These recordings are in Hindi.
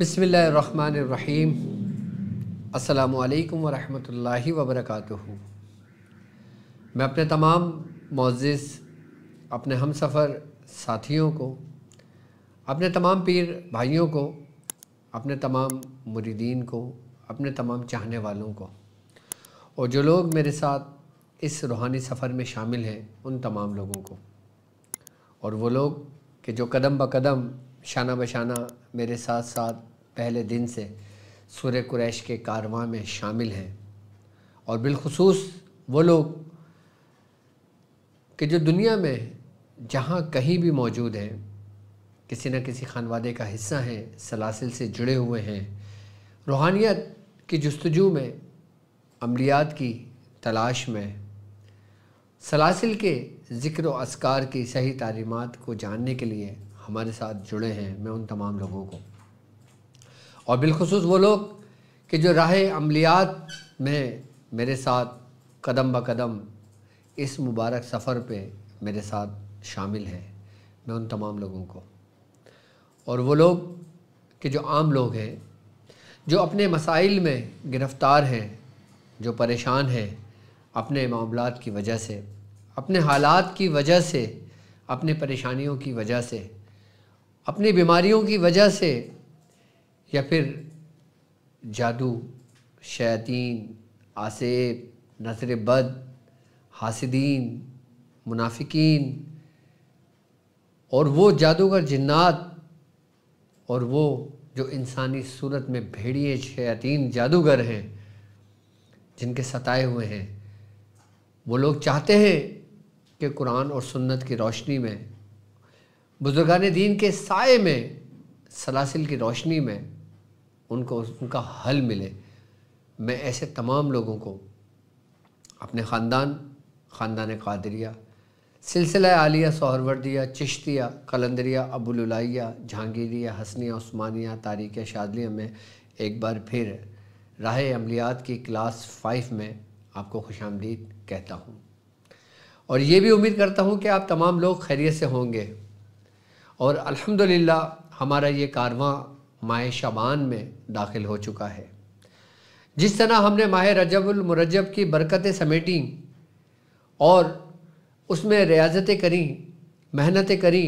बिस्मिल्लाहिर्रहमानिर्रहीम। अस्सलामुअलैकुम वरहमतुल्लाहि वबरकातुहू। मैं अपने तमाम मोअज़्ज़िज़ अपने हमसफ़र साथियों को, अपने तमाम पीर भाइयों को, अपने तमाम मुरीदीन को, अपने तमाम चाहने वालों को और जो लोग मेरे साथ इस रूहानी सफ़र में शामिल हैं उन तमाम लोगों को, और वो लोग कि जो कदम ब कदम शाना बशाना मेरे साथ साथ पहले दिन से सूरह कुरैश के कारवां में शामिल हैं, और बिलखुसूस वो लोग कि जो दुनिया में जहाँ कहीं भी मौजूद हैं, किसी न किसी खानवादे का हिस्सा हैं, सलासिल से जुड़े हुए हैं, रूहानियत की जुस्तजू में, अमलियात की तलाश में, सलासिल के ज़िक्र व अस्कार की सही तालीमात को जानने के लिए हमारे साथ जुड़े हैं। मैं उन तमाम लोगों को, और बिलखुसूस वो लोग कि जो राह अमलियात में मेरे साथ कदम ब कदम इस मुबारक सफ़र पे मेरे साथ शामिल हैं, मैं उन तमाम लोगों को, और वो लोग कि जो आम लोग हैं, जो अपने मसाइल में गिरफ़्तार हैं, जो परेशान हैं अपने मामलात की वजह से, अपने हालात की वजह से, अपने परेशानियों की वजह से, अपनी बीमारियों की वजह से, या फिर जादू, शैतान, आसेब, नज़र बद, हासिदीन, मुनाफिकीन और वो जादूगर जिन्नात और वो जो इंसानी सूरत में भेड़िए शैतान जादूगर हैं जिनके सताए हुए हैं, वो लोग चाहते हैं कि कुरान और सुन्नत की रोशनी में, बुजुर्गान दीन के साए में, सलासिल की रोशनी में उनको उनका हल मिले। मैं ऐसे तमाम लोगों को अपने ख़ानदान कादरिया, सिलसिला आलिया, सोहरवर्दिया, चिश्तिया, कलंदरिया, अबुलुलाइया, जहांगीरिया, हसनिया, उस्मानिया, तारीक़ शादलिया में एक बार फिर राह अमलियात की क्लास 5 में आपको खुशामदीद कहता हूँ, और ये भी उम्मीद करता हूँ कि आप तमाम लोग खैरियत से होंगे। और अल्हम्दुलिल्लाह हमारा ये कारवां माह शाबान में दाखिल हो चुका है। जिस तरह हमने माह रजबुल मुरज्जब की बरकतें समेटी और उसमें रियाज़तें करी, मेहनतें करी,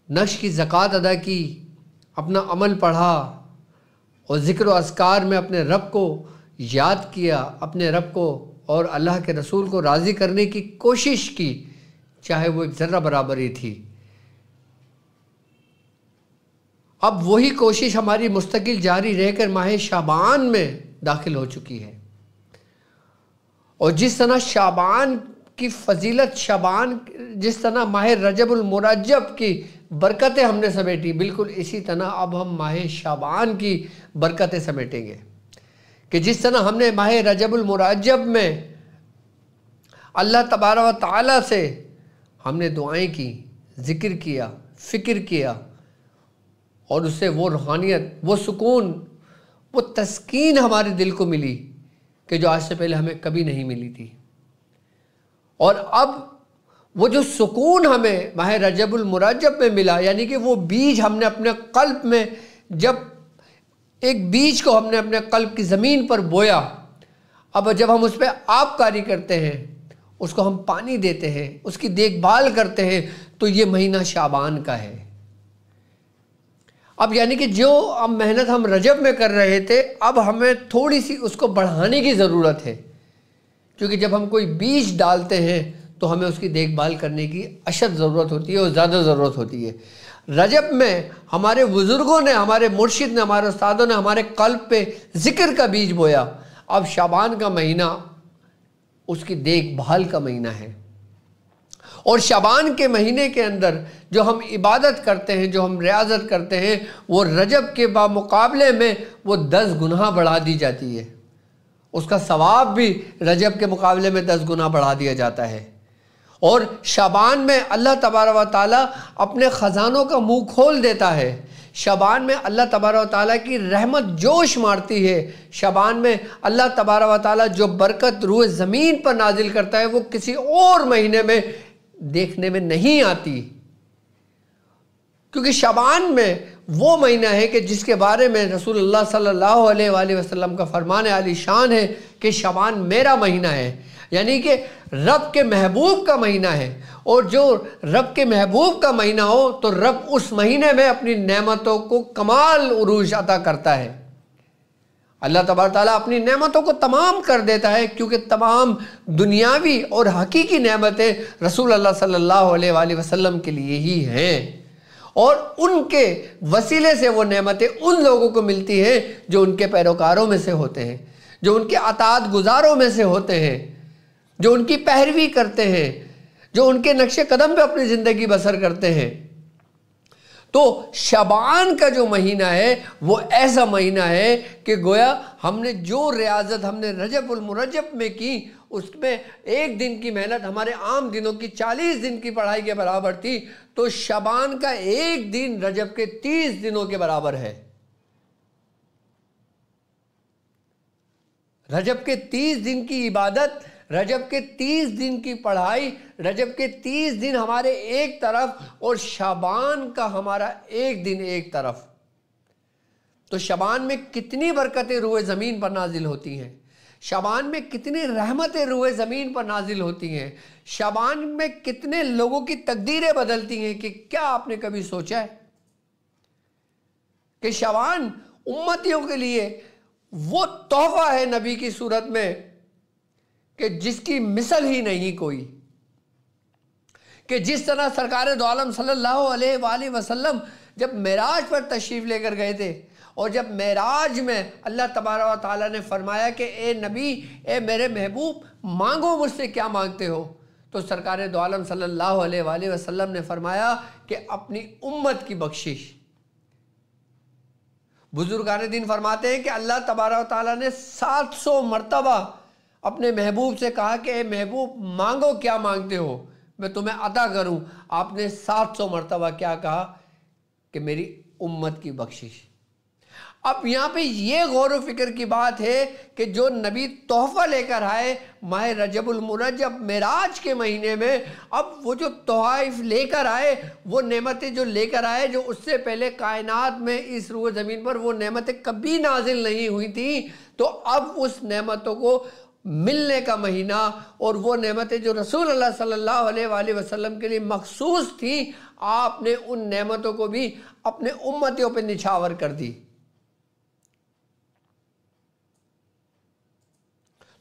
नक्श की ज़कात अदा की, अपना अमल पढ़ा और ज़िक्र व अस्कार में अपने रब को याद किया, अपने रब को और अल्लाह के रसूल को राज़ी करने की कोशिश की, चाहे वो एक ज़र्रा बराबर ही थी। अब वही कोशिश हमारी मुस्तकिल जारी रहकर माह शाबान में दाखिल हो चुकी है, और जिस तरह शाबान की फ़जीलत, शाबान जिस तरह माह रजबुल मुरज्जब की बरकतें हमने समेटी, बिल्कुल इसी तरह अब हम माह शाबान की बरकतें समेटेंगे कि जिस तरह हमने माह रजबुल मुरज्जब में अल्लाह तबारक व तआला से हमने दुआएं की, ज़िक्र किया, फ़िक्र किया, और उससे वो रूहानियत, वो सुकून, वो तस्कीन हमारे दिल को मिली कि जो आज से पहले हमें कभी नहीं मिली थी। और अब वो जो सुकून हमें माह रजबुल मुरज्जब में मिला, यानी कि वो बीज हमने अपने कल्ब में, जब एक बीज को हमने अपने कल्ब की ज़मीन पर बोया, अब जब हम उस पर आबकारी करते हैं, उसको हम पानी देते हैं, उसकी देखभाल करते हैं, तो ये महीना शाबान का है। अब यानी कि जो अब मेहनत हम रजब में कर रहे थे, अब हमें थोड़ी सी उसको बढ़ाने की ज़रूरत है, क्योंकि जब हम कोई बीज डालते हैं तो हमें उसकी देखभाल करने की अशद ज़रूरत होती है और ज़्यादा ज़रूरत होती है। रजब में हमारे बुज़ुर्गों ने, हमारे मुर्शिद ने, हमारे उस्तादों ने हमारे कल्ब पे ज़िक्र का बीज बोया। अब शाबान का महीना उसकी देखभाल का महीना है, और शाबान के महीने के अंदर जो हम इबादत करते हैं, जो हम रियाज़त करते हैं, वो रजब के मुकाबले में वो 10 गुना बढ़ा दी जाती है। उसका सवाब भी रजब के मुकाबले में 10 गुना बढ़ा दिया जाता है। और शाबान में अल्लाह तबारक व तआला अपने ख़ज़ानों का मुँह खोल देता है। शाबान में अल्लाह तबारक व तआला की रहमत जोश मारती है। शाबान में अल्लाह तबारक व तआला जो बरकत रूह ज़मीन पर नाजिल करता है, वो किसी और महीने में देखने में नहीं आती, क्योंकि शाबान में वो महीना है कि जिसके बारे में रसूलुल्लाह सल्लल्लाहु अलैहि वसल्लम का फरमान आली शान है कि शबान मेरा महीना है, यानी कि रब के महबूब का महीना है। और जो रब के महबूब का महीना हो तो रब उस महीने में अपनी नेमतों को कमाल उरूज अता करता है। अल्लाह तबारक ताला अपनी नेमतों को तमाम कर देता है, क्योंकि तमाम दुनियावी और हकीकी नेमतें रसूल अल्लाह सल्लल्लाहु अलैहि वसल्लम के लिए ही हैं, और उनके वसीले से वो नेमतें उन लोगों को मिलती हैं जो उनके पैरोकारों में से होते हैं, जो उनके अताअत गुजारों में से होते हैं, जो उनकी पैरवी करते हैं, जो उनके नक्शे कदम पे अपनी ज़िंदगी बसर करते हैं। तो शबान का जो महीना है वो ऐसा महीना है कि गोया हमने जो रियाजत हमने रजबुल मुरज्जब में की, उसमें एक दिन की मेहनत हमारे आम दिनों की 40 दिन की पढ़ाई के बराबर थी, तो शबान का एक दिन रजब के 30 दिनों के बराबर है। रजब के 30 दिन की इबादत, रजब के 30 दिन की पढ़ाई, रजब के 30 दिन हमारे एक तरफ और शबान का हमारा एक दिन एक तरफ। तो शबान में कितनी बरकतें रूए ज़मीन पर नाजिल होती हैं, शबान में कितनी रहमतें रूए ज़मीन पर नाजिल होती हैं, शबान में कितने लोगों की तकदीरें बदलती हैं कि क्या आपने कभी सोचा है कि शबान उम्मतियों के लिए वो तोहफा है नबी की सूरत में कि जिसकी मिसल ही नहीं कोई। कि जिस तरह सरकार दो आलम सल्लल्लाहु अलैहि वसल्लम जब मेराज पर तशरीफ़ लेकर गए थे, और जब मेराज में अल्लाह तबारक व तआला ने फरमाया कि ए नबी, ए मेरे महबूब, मांगो मुझसे क्या मांगते हो, तो सरकार दो आलम सल्लल्लाहु अलैहि वसल्लम ने फरमाया कि अपनी उम्मत की बख्शिश। बुजुर्गान दीन फरमाते हैं कि अल्लाह तबारक व तआला ने 700 मरतबा अपने महबूब से कहा कि ए महबूब, मांगो क्या मांगते हो, मैं तुम्हें अता करूं। आपने 700 मरतबा क्या कहा कि मेरी उम्मत की बख्शिश। अब यहाँ पे ये गौर व फिक्र की बात है कि जो नबी तोहफ़ा लेकर आए माह रजबुल मुरज्जब मेराज के महीने में, अब वो जो तोहफ़ लेकर आए, वो नेमतें जो लेकर आए, जो उससे पहले कायनात में इस रूह ज़मीन पर वो नेमतें कभी नाजिल नहीं हुई थी, तो अब उस नेमतों को मिलने का महीना, और वो नेमतें जो रसूल अल्लाह सल्लल्लाहु अलैहि वसल्लम के लिए मखसूस थी, आपने उन नेमतों को भी अपने उम्मतियों पे निछावर कर दी।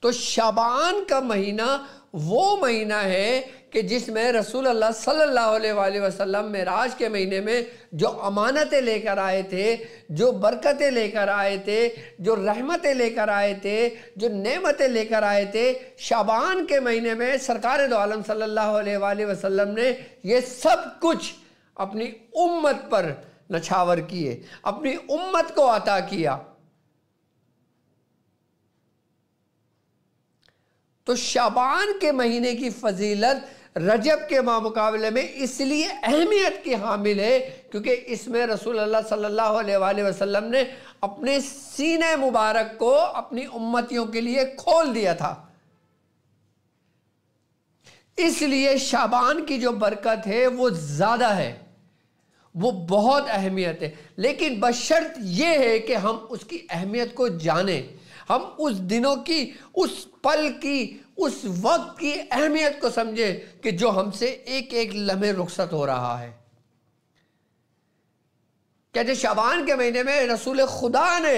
तो शबान का महीना वो महीना है कि जिसमें रसूल अल्लाह सल्लल्लाहु अलैहि वसल्लम मेराज के महीने में जो अमानतें लेकर आए थे, जो बरकतें लेकर आए थे, जो रहमतें लेकर आए थे, जो नेमतें लेकर आए थे, शबान के महीने में सरकार दो आलम सल्लल्लाहु अलैहि वसल्लम ने ये सब कुछ अपनी उम्मत पर नछावर किए, अपनी उम्मत को अता किया। तो शबान के महीने की फजीलत रजब के मुकाबले में इसलिए अहमियत की हामिल है क्योंकि इसमें रसूल अल्लाह सल्लल्लाहु अलैहि वसल्लम ने अपने सीने मुबारक को अपनी उम्मतियों के लिए खोल दिया था। इसलिए शबान की जो बरकत है वो ज़्यादा है, वो बहुत अहमियत है, लेकिन बशर्त ये है कि हम उसकी अहमियत को जानें, हम उस दिनों की, उस पल की, उस वक्त की अहमियत को समझें कि जो हमसे एक एक लम्हे रुखसत हो रहा है। कहते शबान के महीने में रसूल खुदा ने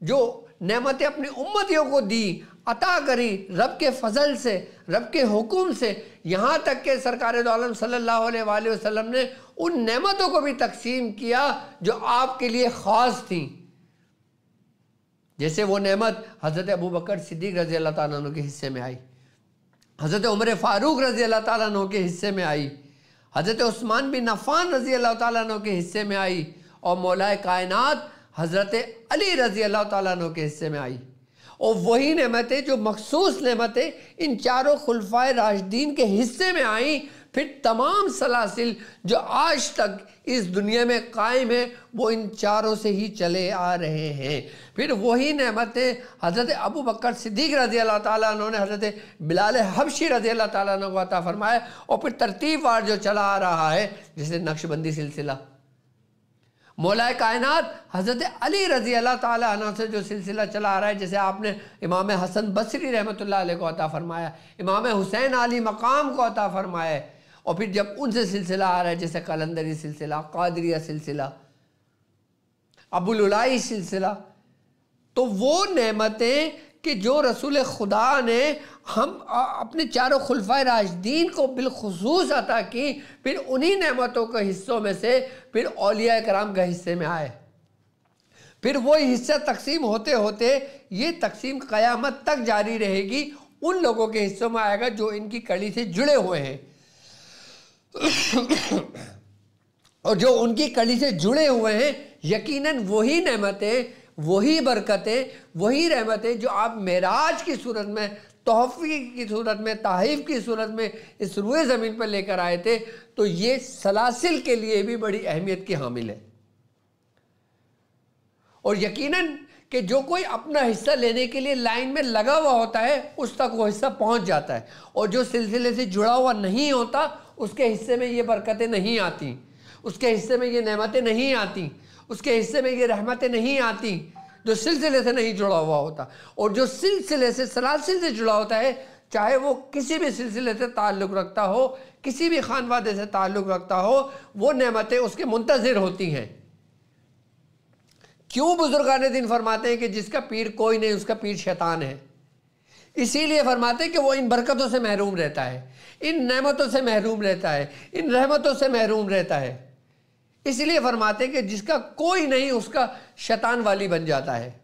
जो नेमतें अपनी उम्मतियों को दी, अता करी रब के फजल से, रब के हुक्म से, यहाँ तक के सरकार दो आलम सल्लल्लाहु अलैहि वसल्लम ने उन नेमतों को भी तकसीम किया जो आपके लिए ख़ास थी। जैसे वो नेमत हज़रत अबू बकर सिद्दीक़ रज़ी अल्लाह ताला अन्हु के हिस्से में आई, हज़रत उमर फ़ारूक रज़ी अल्लाह ताला अन्हु के हिस्से में आई, हज़रत उस्मान बिन अफ़्फ़ान रज़ी अल्लाह ताला अन्हु के हिस्से में आई, और मौलाए कायनात हज़रत अली रज़ी अल्लाह ताला अन्हु के हिस्से में आई। और वही नेमतें जो मखसूस नेमतें इन चारों खुलफाए राशिदीन के हिस्से में आई, फिर तमाम सलासिल जो आज तक इस दुनिया में कायम है वो इन चारों से ही चले आ रहे हैं। फिर वही नेमतें हज़रत अबू बकर सिद्दीक़ रज़ी अल्लाह ताला अन्हु ने हज़रत बिलाल हबशी रज़ी अल्लाह ताला अन्हु को अता फरमाया, और फिर तरतीब वार जो चला आ रहा है जैसे नक्शबंदी सिलसिला, मौलाए कायनात हज़रत अली रज़ी अल्लाह ताला अन्हु से जो सिलसिला चला आ रहा है, जैसे आपने इमाम हसन बसरी रहमतुल्लाह अलैह को अता फरमाया, इमाम हुसैन अली मकाम को अता फरमाया, और फिर जब उनसे सिलसिला आ रहा है जैसे कलंदरी सिलसिला, कादरिया सिलसिला, अबुल उलाई सिलसिला, तो वो नेमतें कि जो रसूल खुदा ने हम अपने चारों खुलफाए राशिदीन को बिलखुसूस अता की, फिर उन्हीं नेमतों के हिस्सों में से फिर औलिया कराम के हिस्से में आए। फिर वो हिस्सा तकसीम होते होते ये तकसीम क़यामत तक जारी रहेगी, उन लोगों के हिस्सों में आएगा जो इनकी कड़ी से जुड़े हुए हैं। और जो उनकी कड़ी से जुड़े हुए हैं, यकीनन वही नेमतें, वही बरकतें, वही रहमतें जो आप मेराज की सूरत में, तोहफ़ी की सूरत में, ताहीफ़ की सूरत में इस रूए ज़मीन पर लेकर आए थे, तो ये सलासिल के लिए भी बड़ी अहमियत की हामिल है। और यकीनन कि जो कोई अपना हिस्सा लेने के लिए लाइन में लगा हुआ होता है उस तक वो हिस्सा पहुंच जाता है, और जो सिलसिले से जुड़ा हुआ नहीं होता उसके हिस्से में ये बरकतें नहीं आती, उसके हिस्से में ये नेमतें नहीं आती, उसके हिस्से में ये रहमतें नहीं आती, जो सिलसिले से नहीं जुड़ा हुआ होता। और जो सिलसिले से, सलासिल से जुड़ा होता है, चाहे वो किसी भी सिलसिले से ताल्लुक़ रखता हो, किसी भी खानवादे से ताल्लुक़ रखता हो, वो नेमतें उसके मुंतज़िर होती हैं। क्यों बुजुर्गान दिन फरमाते हैं कि जिसका पीर कोई नहीं उसका पीर शैतान है? इसीलिए फरमाते हैं कि वो इन बरकतों से महरूम रहता है, इन नेमतों से महरूम रहता है, इन रहमतों से महरूम रहता है। इसलिए फरमाते हैं कि जिसका कोई नहीं उसका शैतान वाली बन जाता है।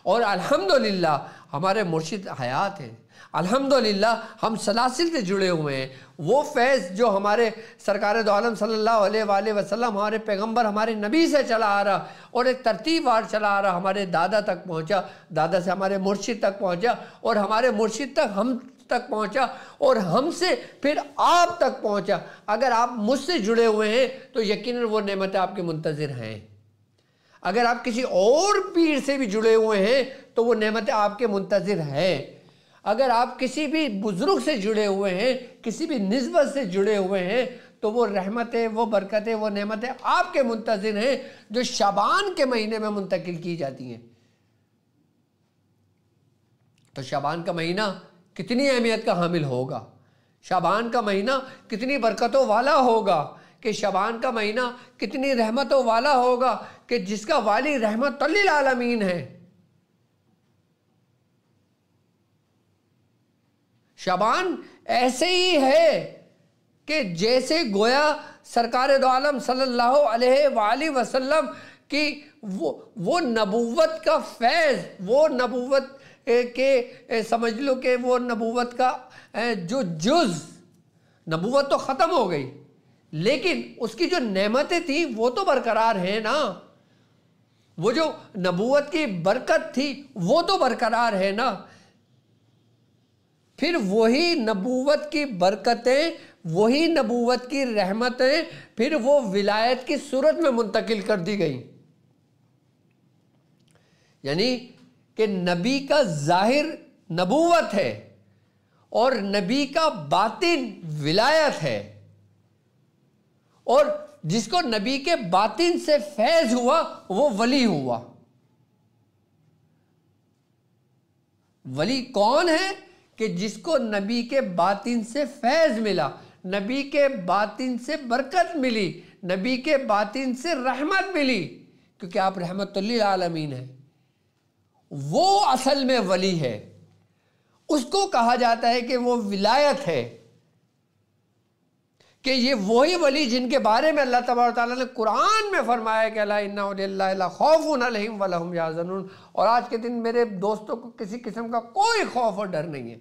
और अल्हम्दुलिल्लाह हमारे मुर्शिद हयात हैं, अल्हम्दुलिल्लाह हम सलासिल से जुड़े हुए हैं। वो फैज़ जो हमारे सरकार दो आलम सल्लल्लाहु अलैहि वसल्लम, हमारे पैगंबर, हमारे नबी से चला आ रहा और एक तरतीबवार चला आ रहा, हमारे दादा तक पहुंचा, दादा से हमारे मुर्शिद तक पहुंचा, और हमारे मुर्शिद तक हम तक पहुंचा, और हमसे फिर आप तक पहुंचा। अगर आप मुझसे जुड़े हुए हैं तो यकीनन वो नेमतें आपके मुंतज़िर हैं। अगर आप किसी और पीर से भी जुड़े हुए हैं तो वो नेमतें आपके मुंतज़िर हैं। अगर आप किसी भी बुज़ुर्ग से जुड़े हुए हैं, किसी भी निस्बत से जुड़े हुए हैं, तो वो रहमतें, वो बरकतें, वो नेमतें आपके मुंतज़िर हैं, जो शाबान के महीने में मुंतकिल की जाती हैं। तो शाबान का महीना कितनी अहमियत का हामिल होगा, शाबान का महीना कितनी बरकतों वाला होगा, कि शाबान का महीना कितनी रहमतों वाला होगा, कि जिसका वाली रहमत लिल आलमीन है। शाबान ऐसे ही है कि जैसे गोया सरकार दो आलम सल्लल्लाहु अलैहि वसल्लम की वो नबूवत का फैज़, वो नबूवत के समझ लो कि वो नबूवत का जो जुज़, नबूवत तो ख़त्म हो गई लेकिन उसकी जो नेमतें थी वो तो बरकरार हैं ना, वो जो नबूवत की बरकत थी वो तो बरकरार है ना। फिर वही नबूवत की बरकतें, वही नबूवत की रहमतें फिर वो विलायत की सूरत में मुंतकिल कर दी गई। यानी कि नबी का ज़ाहिर नबूवत है और नबी का बातिन विलायत है, और जिसको नबी के बातिन से फैज़ हुआ वो वली हुआ। वली कौन है? कि जिसको नबी के बातिन से फैज़ मिला, नबी के बातिन से बरकत मिली, नबी के बातिन से रहमत मिली, क्योंकि आप रहमतुल्लिल आलमीन हैं, वो असल में वली है। उसको कहा जाता है कि वो विलायत है, कि ये वही वली जिनके बारे में अल्लाह तबारक तआला ने कुरान में फरमाया कि अला इन्ना औलिया ला खौफुन अलैहिम वला हुम यहज़नून। और आज के दिन मेरे दोस्तों को किसी किस्म का कोई खौफ और डर नहीं है।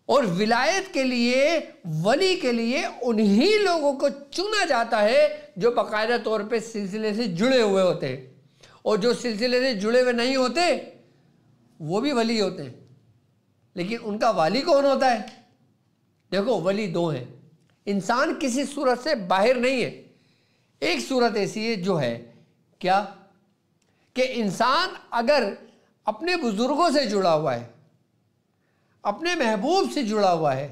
और विलायत के लिए, वली के लिए उन्हीं लोगों को चुना जाता है जो बाकायदा तौर पे सिलसिले से जुड़े हुए होते हैं, और जो सिलसिले से जुड़े हुए नहीं होते वो भी वली होते हैं। लेकिन उनका वाली कौन होता है? देखो, वली दो हैं। इंसान किसी सूरत से बाहर नहीं है। एक सूरत ऐसी है जो है क्या, कि इंसान अगर अपने बुजुर्गों से जुड़ा हुआ है, अपने महबूब से जुड़ा हुआ है,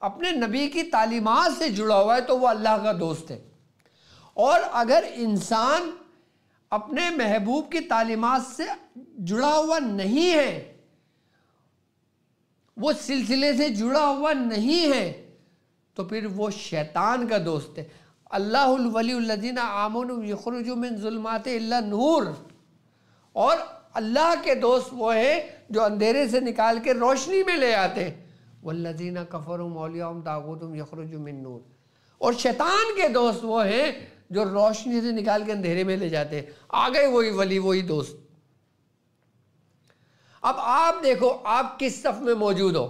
अपने नबी की तालीमात से जुड़ा हुआ है, तो वो अल्लाह का दोस्त है। और अगर इंसान अपने महबूब की तालीमात से जुड़ा हुआ नहीं है, वो सिलसिले से जुड़ा हुआ नहीं है, तो फिर वो शैतान का दोस्त है। अल्लाहुल वलियुल्लज़ीना आमनु युखरिजु मिन ज़ुल्माति इल्ला नूर, और अल्लाह के दोस्त वो है जो अंधेरे से निकाल के रोशनी में ले आते हैं। वल्लज़ीना कफ़रू मौलियाहुम तागूतुम युखरिजु मिन नूर, और शैतान के दोस्त वो हैं जो रोशनी से निकाल के अंधेरे में ले जाते हैं। आ गए वही वली, वही दोस्त। अब आप देखो आप किस सफ में मौजूद हो।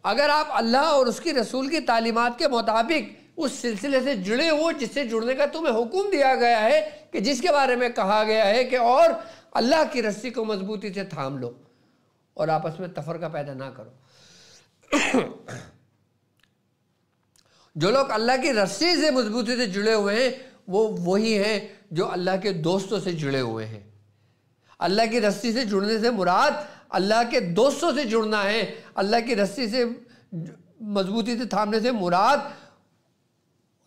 अगर आप अल्लाह और उसकी रसूल की तालीमात के मुताबिक उस सिलसिले से जुड़े हो जिससे जुड़ने का तुम्हें हुक्म दिया गया है, कि जिसके बारे में कहा गया है कि और अल्लाह की रस्सी को मजबूती से थाम लो और आपस में तफरका पैदा ना करो। जो लोग अल्लाह की रस्सी से मजबूती से जुड़े हुए हैं वो वही हैं जो अल्लाह के दोस्तों से जुड़े हुए हैं। अल्लाह की रस्सी से जुड़ने से मुराद अल्लाह के दोस्तों से जुड़ना है। अल्लाह की रस्सी से मजबूती से थामने से मुराद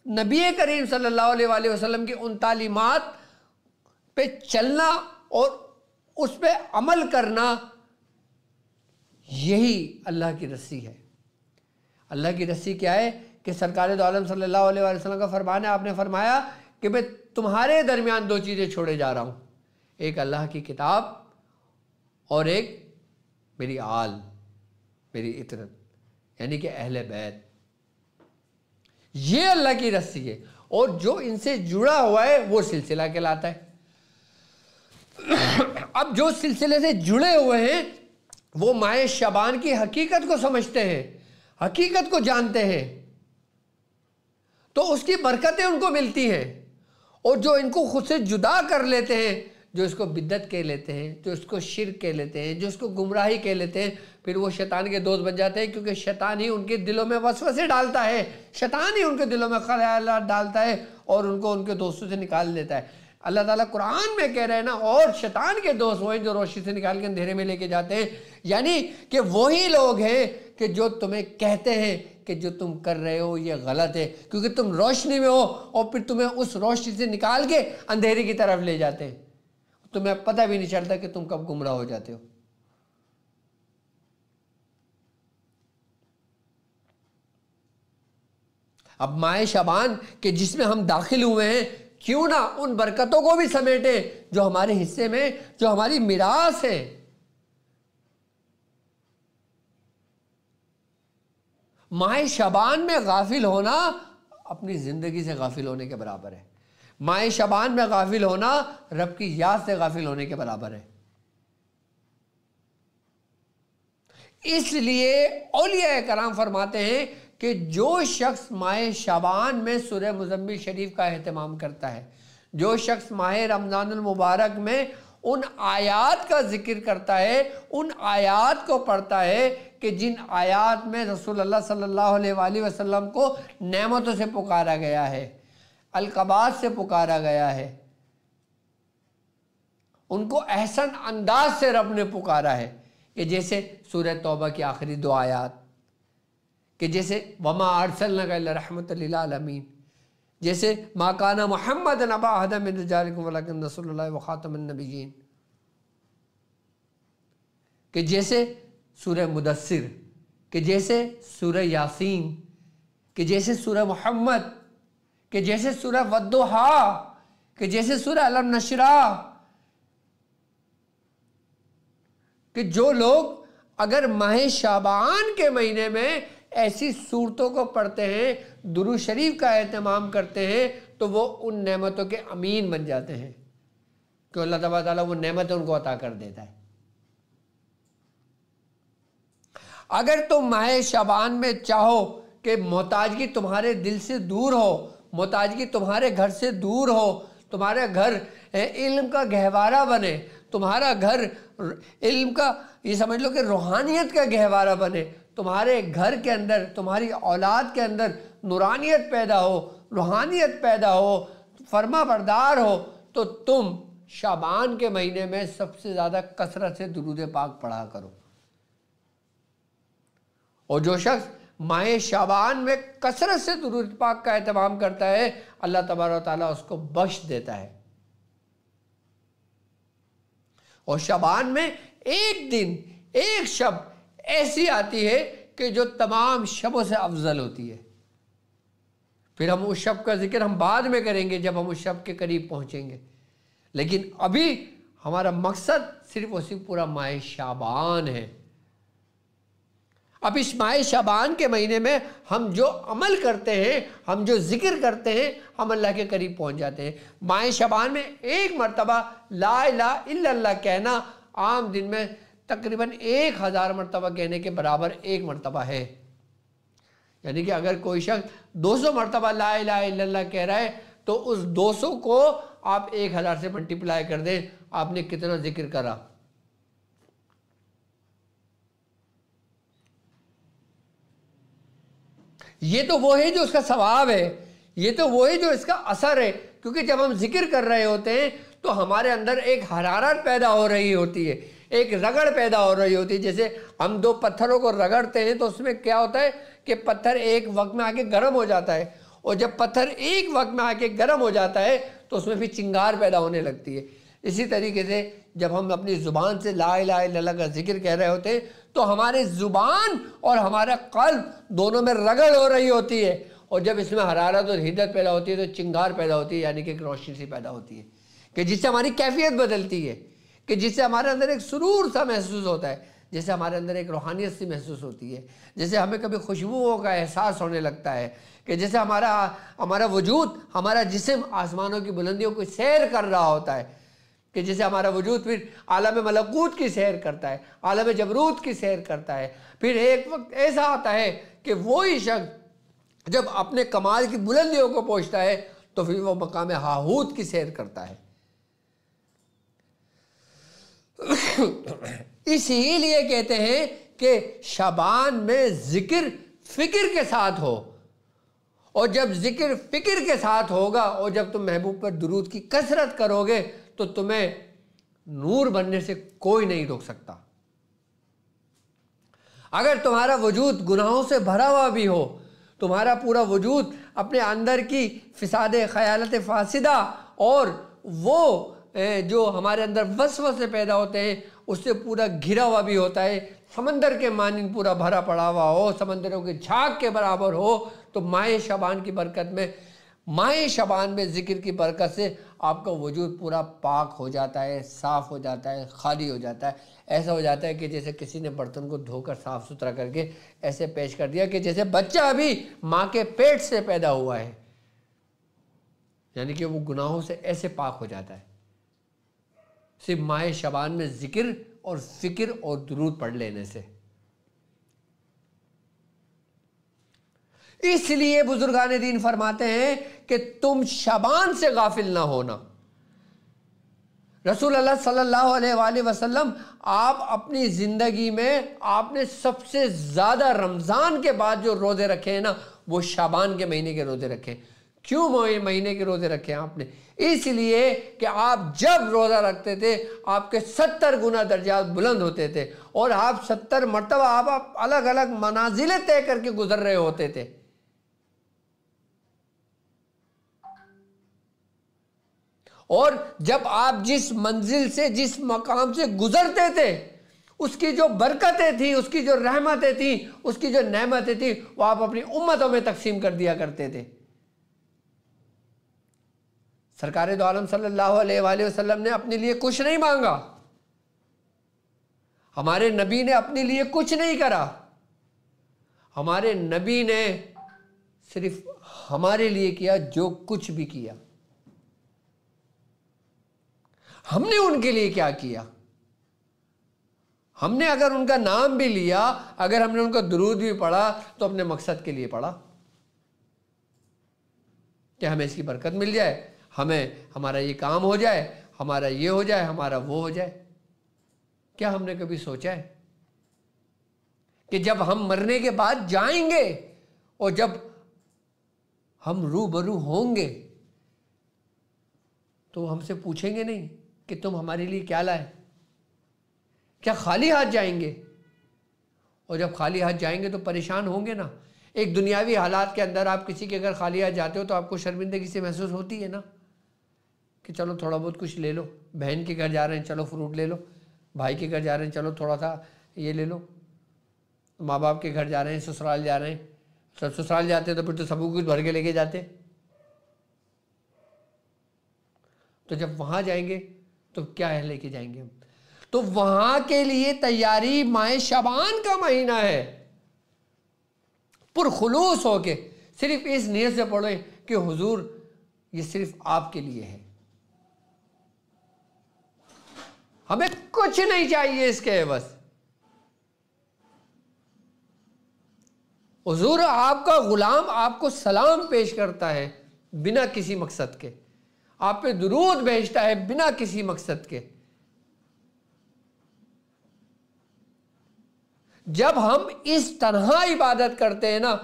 नबी करीम सल्लल्लाहु अलैहि वसल्लम की उन तालीमात पे चलना और उस पे अमल करना, यही अल्लाह की रस्सी है। अल्लाह की रस्सी क्या है कि सरकार दो आलम सल्लल्लाहु अलैहि वसल्लम का फरमान है, आपने फरमाया कि मैं तुम्हारे दरमियान दो चीज़ें छोड़े जा रहा हूँ, एक अल्लाह की किताब और एक मेरी आल, मेरी इतरत, यानी कि अहले बैत। ये अल्लाह की रस्सी है, और जो इनसे जुड़ा हुआ है वो सिलसिला कहलाता है। अब जो सिलसिले से जुड़े हुए हैं वो माए शबान की हकीकत को समझते हैं, हकीकत को जानते हैं, तो उसकी बरकतें उनको मिलती हैं। और जो इनको खुद से जुदा कर लेते हैं, जो इसको बिद्दत कह लेते हैं, जो इसको शिर्क कह लेते हैं, जो इसको गुमराही कह लेते हैं, फिर वो शैतान के दोस्त बन जाते हैं, क्योंकि शैतान ही उनके दिलों में वसवसे डालता है, शैतान ही उनके दिलों में ख्यालात डालता है और उनको उनके दोस्तों से निकाल देता है। अल्लाह ताला कुरान में कह रहे हैं ना, और शैतान के दोस्त वो हैं जो रोशनी से निकाल के अंधेरे में लेके जाते हैं। यानी कि वही लोग हैं कि जो तुम्हें कहते हैं कि जो तुम कर रहे हो ये गलत है, क्योंकि तुम रोशनी में हो, और फिर तुम्हें उस रोशनी से निकाल के अंधेरे की तरफ ले जाते हैं। तुम्हें पता भी नहीं चलता कि तुम कब गुमराह हो जाते हो। अब माए शबान के जिसमें हम दाखिल हुए हैं, क्यों ना उन बरकतों को भी समेटे जो हमारे हिस्से में, जो हमारी मिरास है। माए शबान में गाफिल होना अपनी जिंदगी से गाफिल होने के बराबर है। माए शबान में गाफिल होना रब की याद से गाफिल होने के बराबर है। इसलिए औलिया कराम फरमाते हैं कि जो शख्स माह शाबान में सूरह मुज़म्मिल शरीफ का एहतमाम करता है, जो शख्स माह रमज़ानुल मुबारक में उन आयात का जिक्र करता है, उन आयात को पढ़ता है कि जिन आयात में रसूलुल्लाह सल्लल्लाहु अलैहि वसल्लम को नेमतों से पुकारा गया है, अलक़बात से पुकारा गया है, उनको एहसन अंदाज से रब ने पुकारा है, कि जैसे सूरह तौबा की आखिरी दो आयात, कि जैसे वमा अरसलनाका इल्ला रहमतल लिल आलमीन, जैसे मा काना मुहम्मदन अबा अहदम मिन रिजालिकुम वलाकिन रसूलुल्लाह व खातमुन नबिय्यीन, कि जैसे सूरह मुदस्सिर, कि जैसे सूरह यासीन, कि जैसे सूरह मोहम्मद, कि जैसे सूरह वद्दुहा, कि जैसे सूरह अलम नशरा, कि जो लोग अगर माह शाबान के महीने में ऐसी सूरतों को पढ़ते हैं, दुरूद शरीफ का एहतमाम करते हैं, तो वो उन नेमतों के अमीन बन जाते हैं, कि अल्लाह तबारक व तआला वो नेमत उनको अता कर देता है। अगर तुम माह शाबान में चाहो कि मोहताजगी तुम्हारे दिल से दूर हो, मोहताजगी तुम्हारे घर से दूर हो, तुम्हारा घर इल्म का गहवारा बने, तुम्हारा घर इल्म का, ये समझ लो कि रूहानियत का गहवारा बने, तुम्हारे घर के अंदर, तुम्हारी औलाद के अंदर नूरानियत पैदा हो, रूहानियत पैदा हो, फरमा बरदार हो, तो तुम शाबान के महीने में सबसे ज़्यादा कसरत से दुरूद पाक पढ़ा करो। और जो शख्स माह शाबान में कसरत से दुरूद पाक का एहतमाम करता है, अल्लाह तबारक व तआला उसको बख्श देता है। और शाबान में एक दिन, एक शब ऐसी आती है कि जो तमाम शबों से अफजल होती है। फिर हम उस शब का जिक्र हम बाद में करेंगे जब हम उस शब के करीब पहुंचेंगे, लेकिन अभी हमारा मकसद सिर्फ और सिर्फ पूरा माह शाबान है। अब इस माह शाबान के महीने में हम जो अमल करते हैं, हम जो जिक्र करते हैं, हम अल्लाह के करीब पहुंच जाते हैं। माह शाबान में एक मरतबा ला इलाहा इल्लल्लाह कहना आम दिन में तकरीबन 1000 मरतबा कहने के बराबर एक मरतबा है। यानी कि अगर कोई शख्स 200 मरतबा ला इलाहा इल्लल्लाह कह रहा है तो उस 200 को आप 1000 से मल्टीप्लाई कर दें, आपने कितना जिक्र करा। ये तो वो है जो उसका सवाब है, ये तो वो है जो इसका असर है। क्योंकि जब हम जिक्र कर रहे होते हैं तो हमारे अंदर एक हरारत पैदा हो रही होती है, एक रगड़ पैदा हो रही होती है। जैसे हम दो पत्थरों को रगड़ते हैं तो उसमें क्या होता है कि पत्थर एक वक्त में आके गर्म हो जाता है, और जब पत्थर एक वक्त में आके गर्म हो जाता है तो उसमें फिर चिंगार पैदा होने लगती है। इसी तरीके से जब हम अपनी ज़ुबान से ला इलाहा इल्लल्लाह का जिक्र कह रहे होते हैं तो हमारे ज़ुबान और हमारा क़ल्ब दोनों में रगड़ हो रही होती है, और जब इसमें हरारत और हिद्दत पैदा होती है तो चिंगार पैदा होती है, यानी कि एक रोशनी सी पैदा होती है कि जिससे हमारी कैफियत बदलती है, कि जिससे हमारे अंदर एक सुरूर सा महसूस होता है, जैसे हमारे अंदर एक रूहानियत सी महसूस होती है, जैसे हमें कभी खुशबुओं का एहसास होने लगता है, कि जैसे हमारा वजूद, हमारा जिस्म आसमानों की बुलंदियों को सैर कर रहा होता है, कि जैसे हमारा वजूद फिर आलम मलकूत की सैर करता है, आलम जबरूत की सैर करता है। फिर एक वक्त ऐसा आता है कि वही शख्स जब अपने कमाल की बुलंदियों को पहुँचता है तो फिर वो मकाम हाहूत की सैर करता है। इसीलिए कहते हैं कि शाबान में जिक्र फिक्र के साथ हो, और जब जिक्र फिक्र के साथ होगा और जब तुम महबूब पर दुरूद की कसरत करोगे तो तुम्हें नूर बनने से कोई नहीं रोक सकता। अगर तुम्हारा वजूद गुनाहों से भरा हुआ भी हो, तुम्हारा पूरा वजूद अपने अंदर की फिसादे ख्यालत फासिदा और वो जो हमारे अंदर वसवसे पैदा होते हैं उससे पूरा घिरा हुआ भी होता है, समंदर के मानिंद पूरा भरा पड़ा हुआ हो, समंदरों के झाग के बराबर हो, तो माह शाबान की बरकत में, माह शाबान में ज़िक्र की बरकत से आपका वजूद पूरा पाक हो जाता है, साफ़ हो जाता है, खाली हो जाता है। ऐसा हो जाता है कि जैसे किसी ने बर्तन को धोकर साफ़ सुथरा करके ऐसे पेश कर दिया कि जैसे बच्चा अभी माँ के पेट से पैदा हुआ है, यानी कि वो गुनाहों से ऐसे पाक हो जाता है सिर्फ माह शाबान में ज़िक्र और फ़िक्र और दुरूद पढ़ लेने से। इसलिए बुजुर्गान दीन फरमाते हैं कि तुम शाबान से गाफिल ना होना। रसूल अल्लाह सल्लल्लाहु अलैहि वसल्लम आप अपनी ज़िंदगी में आपने सबसे ज़्यादा रमज़ान के बाद जो रोज़े रखे हैं ना, वो शाबान के महीने के रोज़े रखे। क्यों महीने के रोज़े रखे आपने? इसलिए कि आप जब रोज़ा रखते थे आपके 70 गुना दर्जात बुलंद होते थे, और आप 70 मरतबा आप अलग अलग मनाजिलें तय करके गुजर रहे होते थे। और जब आप जिस मंजिल से, जिस मकाम से गुजरते थे, उसकी जो बरकतें थी, उसकी जो रहमतें थी, उसकी जो नेमतें थी, वो आप अपनी उम्मतों में तकसीम कर दिया करते थे। सरकार दो आलम सल्लल्लाहु अलैहि वसल्लम ने अपने लिए कुछ नहीं मांगा, हमारे नबी ने अपने लिए कुछ नहीं करा, हमारे नबी ने सिर्फ हमारे लिए किया जो कुछ भी किया। हमने उनके लिए क्या किया? हमने अगर उनका नाम भी लिया, अगर हमने उनका दुरूद भी पढ़ा, तो अपने मकसद के लिए पढ़ा कि हमें इसकी बरकत मिल जाए, हमें हमारा ये काम हो जाए, हमारा ये हो जाए, हमारा वो हो जाए। क्या हमने कभी सोचा है कि जब हम मरने के बाद जाएंगे और जब हम रूबरू होंगे तो हमसे पूछेंगे नहीं कि तुम हमारे लिए क्या लाए? क्या खाली हाथ जाएंगे? और जब खाली हाथ जाएंगे तो परेशान होंगे ना। एक दुनियावी हालात के अंदर आप किसी के घर खाली हाथ जाते हो तो आपको शर्मिंदगी से महसूस होती है ना, कि चलो थोड़ा बहुत कुछ ले लो। बहन के घर जा रहे हैं, चलो फ्रूट ले लो। भाई के घर जा रहे हैं, चलो थोड़ा सा ये ले लो। माँ बाप के घर जा रहे हैं, ससुराल जा रहे हैं, सब ससुराल जाते तो फिर तो सब कुछ भर के लेके जाते। तो जब वहाँ जाएंगे तो क्या है लेके जाएंगे हम? तो वहाँ के लिए तैयारी माह शाबान का महीना है। पुरखुलूस होके सिर्फ इस नीयत से पढ़े कि हुजूर ये सिर्फ आपके लिए है, हमें कुछ नहीं चाहिए इसके बस। हुजूर आपका गुलाम आपको सलाम पेश करता है बिना किसी मकसद के, आप पे दुरूद भेजता है बिना किसी मकसद के। जब हम इस तरह इबादत करते हैं ना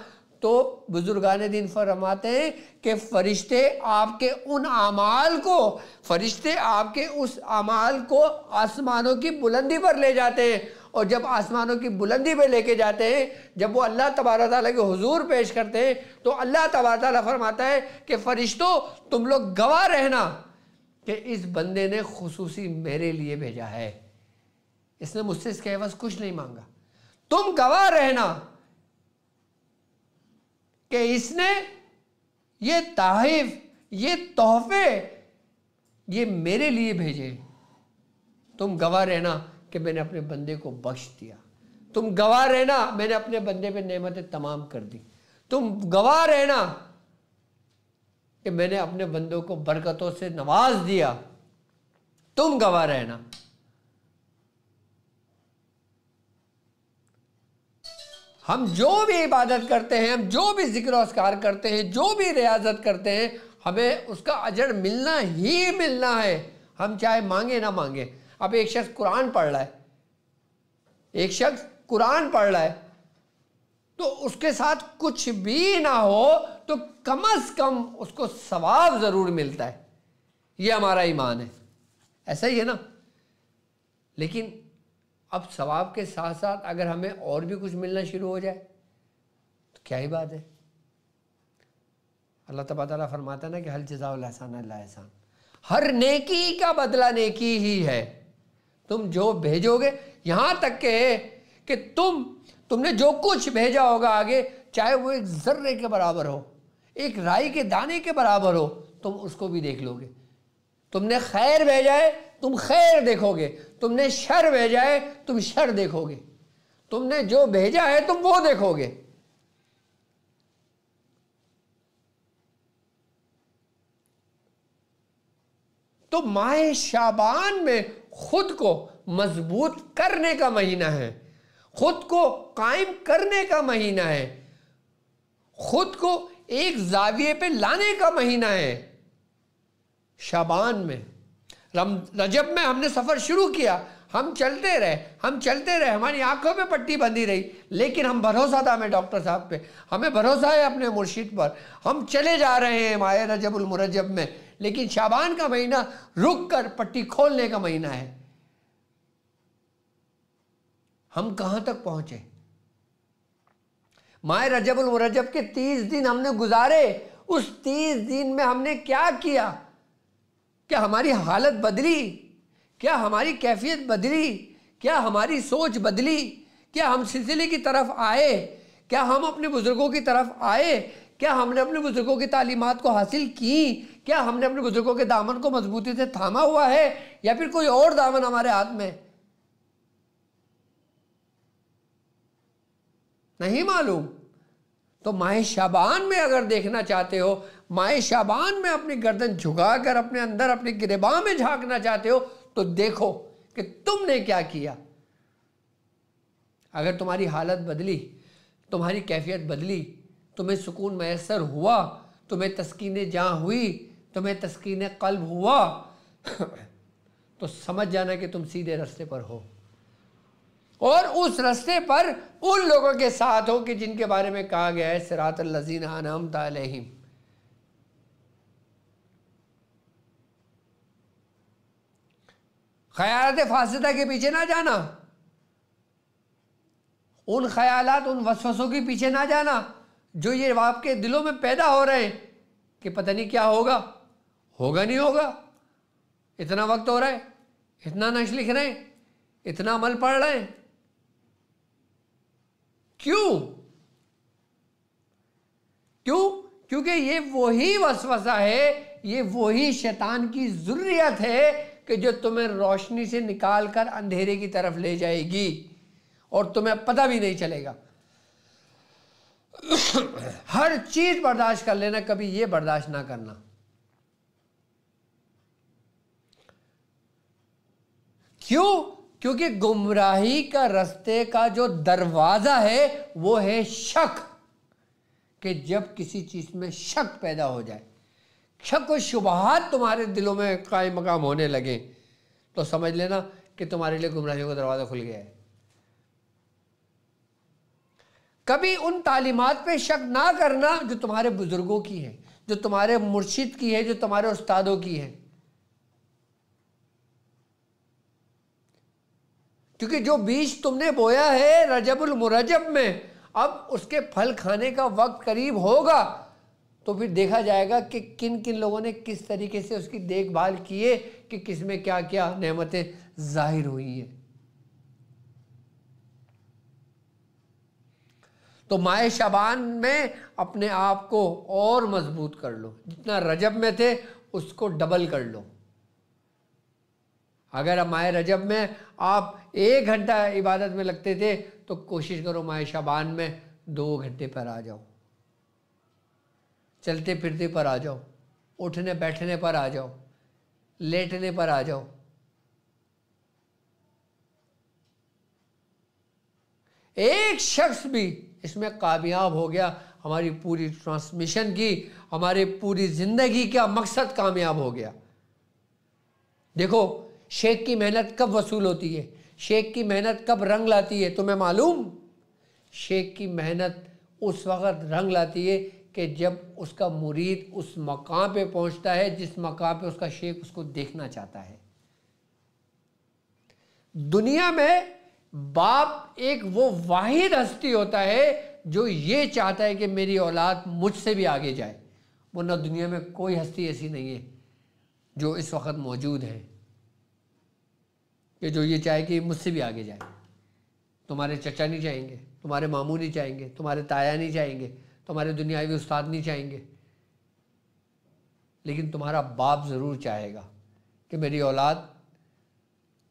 तो बुजुर्गान दीन फरमाते हैं कि फरिश्ते आपके उन अमाल को, फरिश्ते आपके उस अमाल को आसमानों की बुलंदी पर ले जाते हैं। और जब आसमानों की बुलंदी पर लेके जाते हैं, जब वो अल्लाह तबारक तआला के हुजूर पेश करते हैं, तो अल्लाह तबारक तआला फरमाता है कि फरिश्तों तुम लोग गवाह रहना कि इस बंदे ने खुसूसी मेरे लिए भेजा है, इसने मुझसे इसके एवज कुछ नहीं मांगा। तुम गवाह रहना कि इसने ये ताहिफ, ये तोहफे ये मेरे लिए भेजे। तुम गवाह रहना कि मैंने अपने बंदे को बख्श दिया। तुम गवाह रहना मैंने अपने बंदे पे नेमतें तमाम कर दी। तुम गवाह रहना कि मैंने अपने बंदों को बरकतों से नवाज दिया। तुम गवाह रहना। हम जो भी इबादत करते हैं, हम जो भी जिक्र अस्कार करते हैं, जो भी रियाजत करते हैं, हमें उसका अजर मिलना ही मिलना है, हम चाहे मांगे ना मांगे। अब एक शख्स कुरान पढ़ रहा है, एक शख्स कुरान पढ़ रहा है, तो उसके साथ कुछ भी ना हो तो कम से कम उसको सवाब ज़रूर मिलता है। ये हमारा ईमान है, ऐसा ही है ना। लेकिन अब सवाब के साथ साथ अगर हमें और भी कुछ मिलना शुरू हो जाए तो क्या ही बात है। अल्लाह तबारक तआला फरमाता है ना कि हल जज़ाउल एहसान इल्ला एहसान, हर नेकी का बदला नेकी ही है। तुम जो भेजोगे, यहाँ तक के कि तुमने जो कुछ भेजा होगा आगे, चाहे वो एक जर्रे के बराबर हो, एक राई के दाने के बराबर हो, तुम उसको भी देख लोगे। तुमने खैर भेजा है तुम खैर देखोगे, तुमने शर भेजा है तुम शर देखोगे, तुमने जो भेजा है तुम वो देखोगे। तो माह शाबान में खुद को मजबूत करने का महीना है, खुद को कायम करने का महीना है, खुद को एक जाविये पे लाने का महीना है। शाबान में, रजब में हमने सफ़र शुरू किया, हम चलते रहे, हमारी आंखों पे पट्टी बंधी रही, लेकिन हम भरोसा था हमें डॉक्टर साहब पे, हमें भरोसा है अपने मुर्शिद पर, हम चले जा रहे हैं माह रजबुल मुरज्जब में। लेकिन शाबान का महीना रुक कर पट्टी खोलने का महीना है। हम कहाँ तक पहुँचे? माह रजबुल मुरज्जब के 30 दिन हमने गुजारे, उस 30 दिन में हमने क्या किया? क्या हमारी हालत बदली? क्या हमारी कैफियत बदली? क्या हमारी सोच बदली? क्या हम सिलसिले की तरफ आए? क्या हम अपने बुजुर्गों की तरफ आए? क्या हमने अपने बुजुर्गों की तालीमात को हासिल की? क्या हमने अपने बुजुर्गों के दामन को मजबूती से थामा हुआ है, या फिर कोई और दामन हमारे हाथ में? नहीं मालूम। तो माह शाबान में अगर देखना चाहते हो, माह शाबान में अपनी गर्दन झुकाकर अपने अंदर अपनी गिरबां में झांकना चाहते हो, तो देखो कि तुमने क्या किया। अगर तुम्हारी हालत बदली, तुम्हारी कैफियत बदली, तुम्हें सुकून मैसर हुआ, तुम्हें तस्कीन जाँ हुई, तुम्हें तस्कीन कल्ब हुआ, तो समझ जाना कि तुम सीधे रास्ते पर हो, और उस रास्ते पर उन लोगों के साथ हो कि जिनके बारे में कहा गया है सिरातल लज़ीना अनअमता अलैहिम। ख़यालात फासिदा के पीछे ना जाना, उन ख़यालात, उन वसवसों के पीछे ना जाना जो ये आपके दिलों में पैदा हो रहे हैं कि पता नहीं क्या होगा, होगा नहीं होगा, इतना वक्त हो रहा है, इतना नक्श लिख रहे हैं, इतना अमल पढ़ रहे हैं, क्यों? क्योंकि ये वही वसवसा है, ये वही शैतान की ज़ुर्रियत है कि जो तुम्हें रोशनी से निकाल कर अंधेरे की तरफ ले जाएगी और तुम्हें पता भी नहीं चलेगा। हर चीज बर्दाश्त कर लेना, कभी ये बर्दाश्त ना करना। क्यों? क्योंकि गुमराही का रास्ते का जो दरवाजा है वो है शक, कि जब किसी चीज में शक पैदा हो जाए, शक और शुबहात तुम्हारे दिलों में कायम मकाम होने लगे, तो समझ लेना कि तुम्हारे लिए गुमराही का दरवाजा खुल गया है। कभी उन तालीमात पे शक ना करना जो तुम्हारे बुजुर्गों की है, जो तुम्हारे मुर्शिद की है, जो तुम्हारे उस्तादों की है, क्योंकि जो बीज तुमने बोया है रजबुल मुरजब में, अब उसके फल खाने का वक्त करीब होगा, तो फिर देखा जाएगा कि किन किन लोगों ने किस तरीके से उसकी देखभाल की है, कि किस में क्या क्या नेमतें जाहिर हुई हैं। तो माह शाबान में अपने आप को और मजबूत कर लो, जितना रजब में थे उसको डबल कर लो। अगर अब माह रजब में आप 1 घंटा इबादत में लगते थे, तो कोशिश करो माह शाबान में 2 घंटे पर आ जाओ, चलते फिरते पर आ जाओ, उठने बैठने पर आ जाओ, लेटने पर आ जाओ। एक शख्स भी इसमें कामयाब हो गया, हमारी पूरी ट्रांसमिशन की, हमारी पूरी जिंदगी का मकसद कामयाब हो गया। देखो शेख की मेहनत कब वसूल होती है, शेख की मेहनत कब रंग लाती है, तुम्हें मालूम? शेख की मेहनत उस वक़्त रंग लाती है कि जब उसका मुरीद उस मकाम पे पहुंचता है जिस मकाम पे उसका शेख उसको देखना चाहता है। दुनिया में बाप एक वो वाहिद हस्ती होता है जो ये चाहता है कि मेरी औलाद मुझसे भी आगे जाए, वरना दुनिया में कोई हस्ती ऐसी नहीं है जो इस वक्त मौजूद है कि जो ये चाहे कि मुझसे भी आगे जाए। तुम्हारे चचा नहीं चाहेंगे, तुम्हारे मामू नहीं चाहेंगे, तुम्हारे ताया नहीं चाहेंगे, तुम्हारे दुनियावी उस्ताद नहीं चाहेंगे, लेकिन तुम्हारा बाप ज़रूर चाहेगा कि मेरी औलाद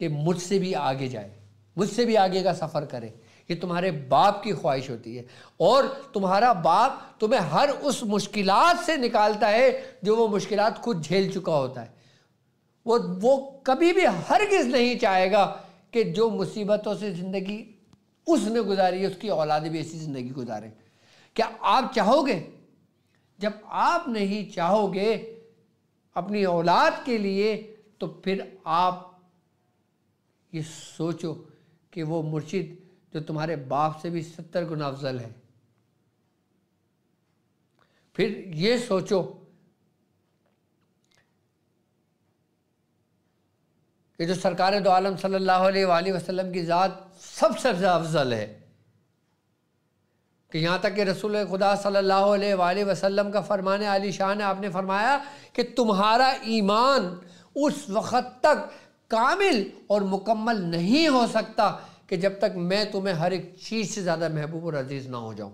कि मुझसे भी आगे जाए, मुझसे भी आगे का सफ़र करे। ये तुम्हारे बाप की ख्वाहिश होती है, और तुम्हारा बाप तुम्हें हर उस मुश्किलात से निकालता है जो वो मुश्किलात खुद झेल चुका होता है। वो कभी भी हरगिज़ नहीं चाहेगा कि जो मुसीबतों से ज़िंदगी उसने गुजारी है उसकी औलाद भी ऐसी ज़िंदगी गुजारे। क्या आप चाहोगे? जब आप नहीं चाहोगे अपनी औलाद के लिए, तो फिर आप ये सोचो कि वो मुर्शिद जो तुम्हारे बाप से भी 70 गुना अफजल है। फिर ये सोचो कि जो सरकार दो आलम सल्लल्लाहु अलैहि वसल्लम की ज़ात सबसे अफजल है, कि यहाँ तक कि रसूल खुदा सल्लल्लाहु अलैहि वसल्लम का फरमान आली शान है, आपने फरमाया कि तुम्हारा ईमान उस वक़्त तक कामिल और मुकम्मल नहीं हो सकता कि जब तक मैं तुम्हें हर एक चीज़ से ज़्यादा महबूब और अजीज़ ना हो जाऊँ।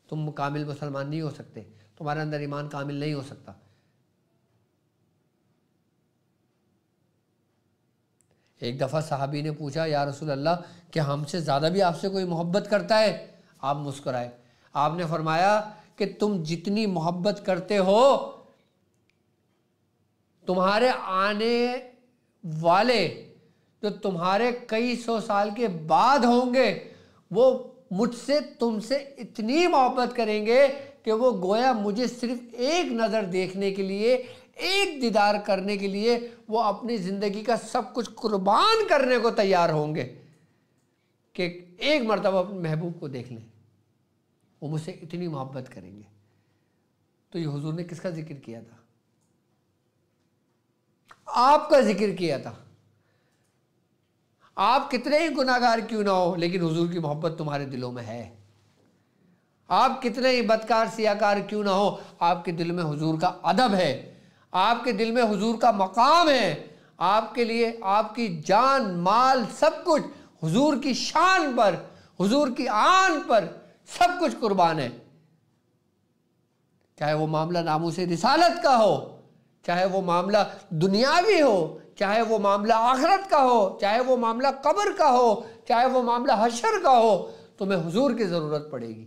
तुम कामिल मुसलमान नहीं हो सकते, तुम्हारे अंदर ईमान कामिल नहीं हो सकता। एक दफ़ा सहाबी ने पूछा, या रसूल अल्लाह, क्या हमसे ज़्यादा भी आपसे कोई मोहब्बत करता है? आप मुस्कुराए। आपने फरमाया कि तुम जितनी मोहब्बत करते हो, तुम्हारे आने वाले जो तुम्हारे कई सौ साल के बाद होंगे, वो मुझसे तुमसे इतनी मोहब्बत करेंगे कि वो गोया मुझे सिर्फ एक नज़र देखने के लिए, एक दीदार करने के लिए वो अपनी ज़िंदगी का सब कुछ कुर्बान करने को तैयार होंगे कि एक मरतबा अपने महबूब को देख लें। वो मुझसे इतनी मोहब्बत करेंगे। तो ये हुजूर ने किसका जिक्र किया था? आपका जिक्र किया था। आप कितने ही गुनाहगार क्यों ना हो, लेकिन हुजूर की मोहब्बत तुम्हारे दिलों में है। आप कितने ही बदकार सियाकार क्यों ना हो, आपके दिल में हुजूर का अदब है, आपके दिल में हुजूर का मकाम है। आपके लिए आपकी जान माल सब कुछ हुजूर की शान पर, हुजूर की आन पर सब कुछ कुर्बान है। चाहे वो मामला नामूस रिसालत का हो, चाहे वो मामला दुनियावी हो, चाहे वो मामला आखिरत का हो, चाहे वो मामला कब्र का हो, चाहे वो मामला हशर का हो, तुम्हें हुजूर की ज़रूरत पड़ेगी।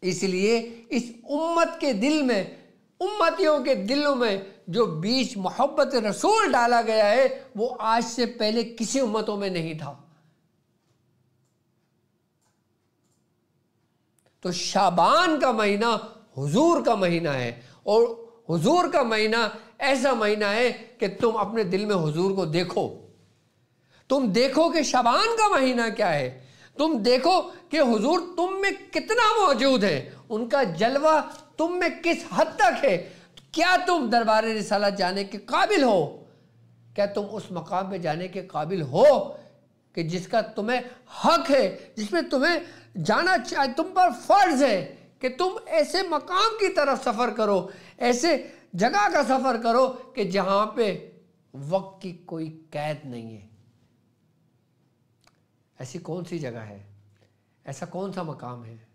इसलिए इस उम्मत के दिल में, उम्मतियों के दिलों में जो बीच मोहब्बत रसूल डाला गया है, वो आज से पहले किसी उम्मतों में नहीं था। तो शाबान का महीना हुजूर का महीना है, और हुजूर का महीना ऐसा महीना है कि तुम अपने दिल में हुजूर को देखो। तुम देखो कि शाबान का महीना क्या है, तुम देखो कि हुजूर तुम में कितना मौजूद है, उनका जलवा तुम में किस हद तक है। क्या तुम दरबार रिसालत जाने के काबिल हो? क्या तुम उस मकाम पे जाने के काबिल हो कि जिसका तुम्हें हक है, जिसमें तुम्हें जाना चाहिए, तुम पर फर्ज है कि तुम ऐसे मकाम की तरफ सफ़र करो, ऐसे जगह का सफ़र करो कि जहाँ पे वक्त की कोई कैद नहीं है। ऐसी कौन सी जगह है, ऐसा कौन सा मकाम है?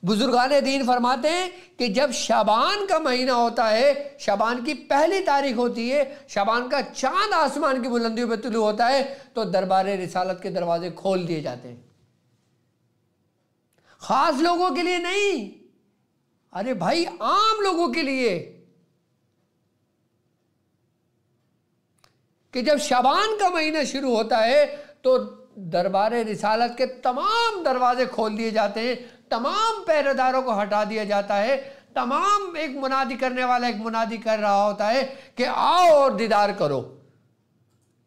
बुजुर्गान दीन फरमाते हैं कि जब शाबान का महीना होता है, शाबान की पहली तारीख होती है, शाबान का चांद आसमान की बुलंदियों पर तुलू होता है, तो दरबार रिसालत के दरवाजे खोल दिए जाते हैं। खास लोगों के लिए नहीं, अरे भाई आम लोगों के लिए। कि जब शाबान का महीना शुरू होता है तो दरबार रिसालत के तमाम दरवाजे खोल दिए जाते हैं, तमाम पहरेदारों को हटा दिया जाता है, तमाम एक मुनादी करने वाला एक मुनादी कर रहा होता है कि आओ और दीदार करो।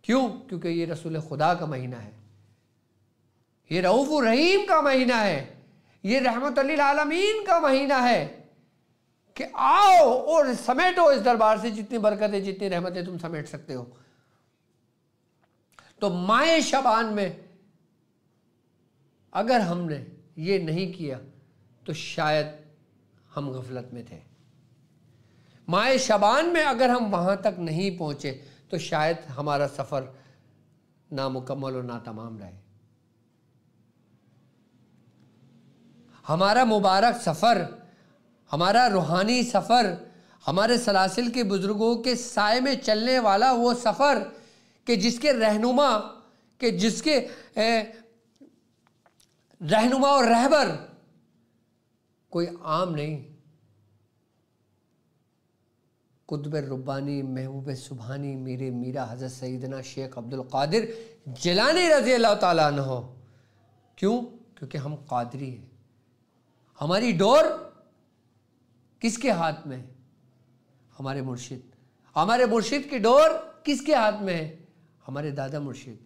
क्यों? क्योंकि ये रसूल खुदा का महीना है, ये रऊफ रहीम का महीना है, ये रहमत लिल आलमीन का महीना है कि आओ और समेटो इस दरबार से जितनी बरकतें, जितनी रहमतें तुम समेट सकते हो। तो माए शबान में अगर हमने ये नहीं किया तो शायद हम गफलत में थे। माए शबान में अगर हम वहाँ तक नहीं पहुँचे तो शायद हमारा सफ़र नामुकम्मल और नातमाम रहे। हमारा मुबारक सफ़र, हमारा रूहानी सफ़र, हमारे सलासिल के बुज़ुर्गों के साए में चलने वाला वो सफ़र कि जिसके रहनुमा, कि जिसके रहनुमा और रहबर कोई आम नहीं, कुतुब रुब्बानी, महबूब सुबहानी, मेरे मीरा हज़रत सईदना शेख अब्दुल कादिर जिलानी रज़ी अल्लाह ताला अन्हु। क्यों? क्योंकि हम कादरी हैं। हमारी डोर किसके हाथ में है? हमारे मुर्शिद। हमारे मुर्शिद की डोर किसके हाथ में है? हमारे दादा मुर्शिद।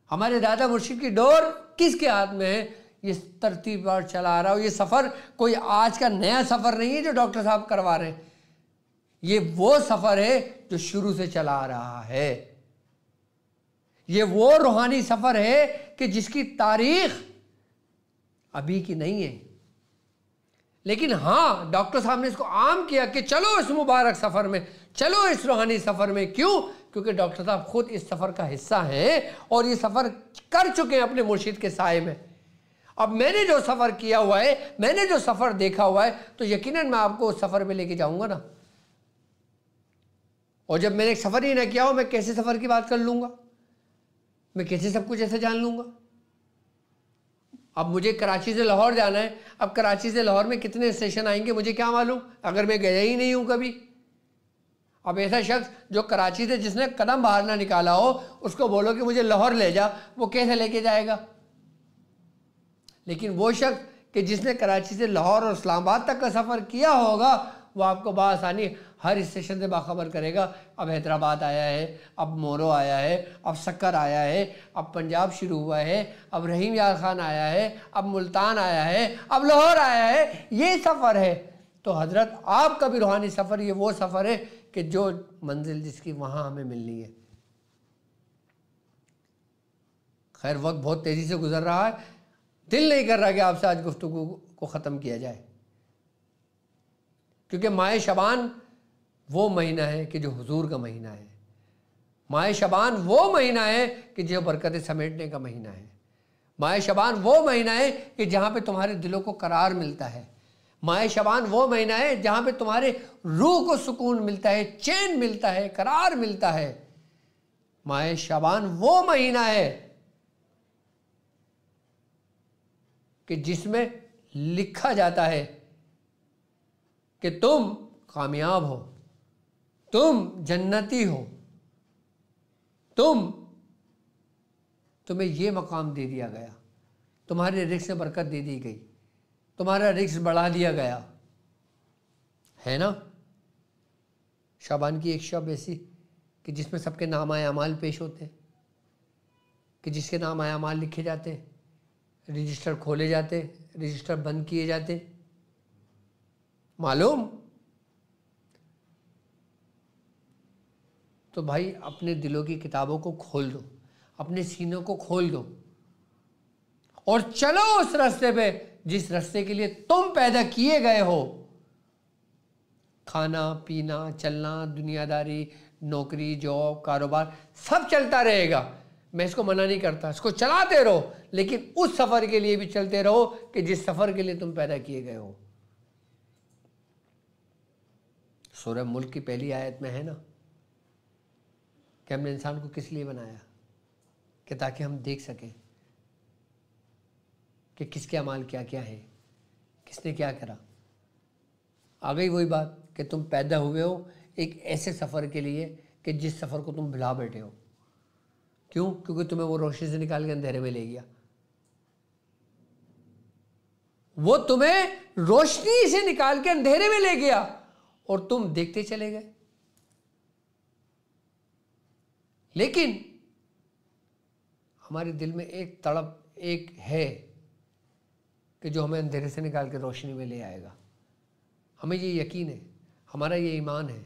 हमारे दादा मुर्शिद की डोर किसके हाथ में है? ये तरतीब और चला आ रहा हो। ये सफ़र कोई आज का नया सफ़र नहीं है जो डॉक्टर साहब करवा रहे हैं, ये वो सफ़र है जो शुरू से चला आ रहा है। ये वो रूहानी सफ़र है कि जिसकी तारीख अभी की नहीं है, लेकिन हाँ डॉक्टर साहब ने इसको आम किया कि चलो इस मुबारक सफ़र में, चलो इस रूहानी सफ़र में। क्यों? क्योंकि डॉक्टर साहब खुद इस सफ़र का हिस्सा हैं और ये सफ़र कर चुके हैं अपने मुर्शिद के साए में। अब मैंने जो सफ़र किया हुआ है, मैंने जो सफ़र देखा हुआ है, तो यकीनन मैं आपको उस सफ़र में लेके जाऊंगा ना। और जब मैंने एक सफ़र ही ना किया हो, मैं कैसे सफ़र की बात कर लूँगा? मैं कैसे सब कुछ ऐसे जान लूँगा? अब मुझे कराची से लाहौर जाना है, अब कराची से लाहौर में कितने स्टेशन आएंगे मुझे क्या मालूम, अगर मैं गया ही नहीं हूँ कभी। अब ऐसा शख्स जो कराची से जिसने कदम बाहर ना निकाला हो, उसको बोलो कि मुझे लाहौर ले जा, वो कैसे लेके जाएगा? लेकिन वो शख्स कि जिसने कराची से लाहौर और इस्लामाबाद तक का सफ़र किया होगा, वो आपको बआसानी हर स्टेशन से बाखबर करेगा। अब हैदराबाद आया है, अब मोरो आया है, अब सक्कर आया है, अब पंजाब शुरू हुआ है, अब रहीम यार खान आया है, अब मुल्तान आया है, अब लाहौर आया है। ये सफ़र है। तो हज़रत आपका भी रूहानी सफ़र ये वो सफ़र है कि जो मंजिल जिसकी वहाँ हमें मिलनी है। खैर वक्त बहुत तेज़ी से गुजर रहा है, दिल नहीं कर रहा कि आपसे आज गुफ्तगू को ख़त्म किया जाए, क्योंकि माह शबान वो महीना है कि जो हुजूर का महीना है। माह शबान वो महीना है कि जो बरकतें समेटने का महीना है। माह शबान वो महीना है कि जहाँ पे तुम्हारे दिलों को करार मिलता है। माह शबान वो महीना है जहाँ पे तुम्हारे रूह को सुकून मिलता है, चैन मिलता है, करार मिलता है। माह शबान वो महीना है कि जिसमें लिखा जाता है कि तुम कामयाब हो, तुम जन्नती हो, तुम्हें ये मकाम दे दिया गया, तुम्हारे रिज़्क़ में बरकत दे दी गई, तुम्हारा रिज़्क़ बढ़ा दिया गया, है ना। शाबान की एक शब ऐसी कि जिसमें सबके नामाए अमाल पेश होते हैं, कि जिसके नामाए अमाल लिखे जाते हैं, रजिस्टर खोले जाते, रजिस्टर बंद किए जाते। मालूम? तो भाई अपने दिलों की किताबों को खोल दो, अपने सीनों को खोल दो और चलो उस रास्ते पे जिस रास्ते के लिए तुम पैदा किए गए हो। खाना पीना, चलना, दुनियादारी, नौकरी, जॉब, कारोबार सब चलता रहेगा, मैं इसको मना नहीं करता, इसको चलाते रहो, लेकिन उस सफ़र के लिए भी चलते रहो कि जिस सफ़र के लिए तुम पैदा किए गए हो। सूरह मुल्क की पहली आयत में है ना कि हमने इंसान को किस लिए बनाया, कि ताकि हम देख सकें कि किसके अमाल क्या क्या है, किसने क्या करा। आ गई वही बात कि तुम पैदा हुए हो एक ऐसे सफ़र के लिए कि जिस सफ़र को तुम भुला बैठे हो। क्यों? क्योंकि तुम्हें वो रोशनी से निकाल के अंधेरे में ले गया। वो तुम्हें रोशनी से निकाल के अंधेरे में ले गया और तुम देखते चले गए। लेकिन हमारे दिल में एक तड़प एक है कि जो हमें अंधेरे से निकाल के रोशनी में ले आएगा। हमें ये यकीन है, हमारा ये ईमान है।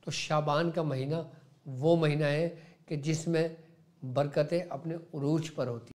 तो शाबान का महीना वो महीना है कि जिसमें बरकतें अपने उरूज पर होती।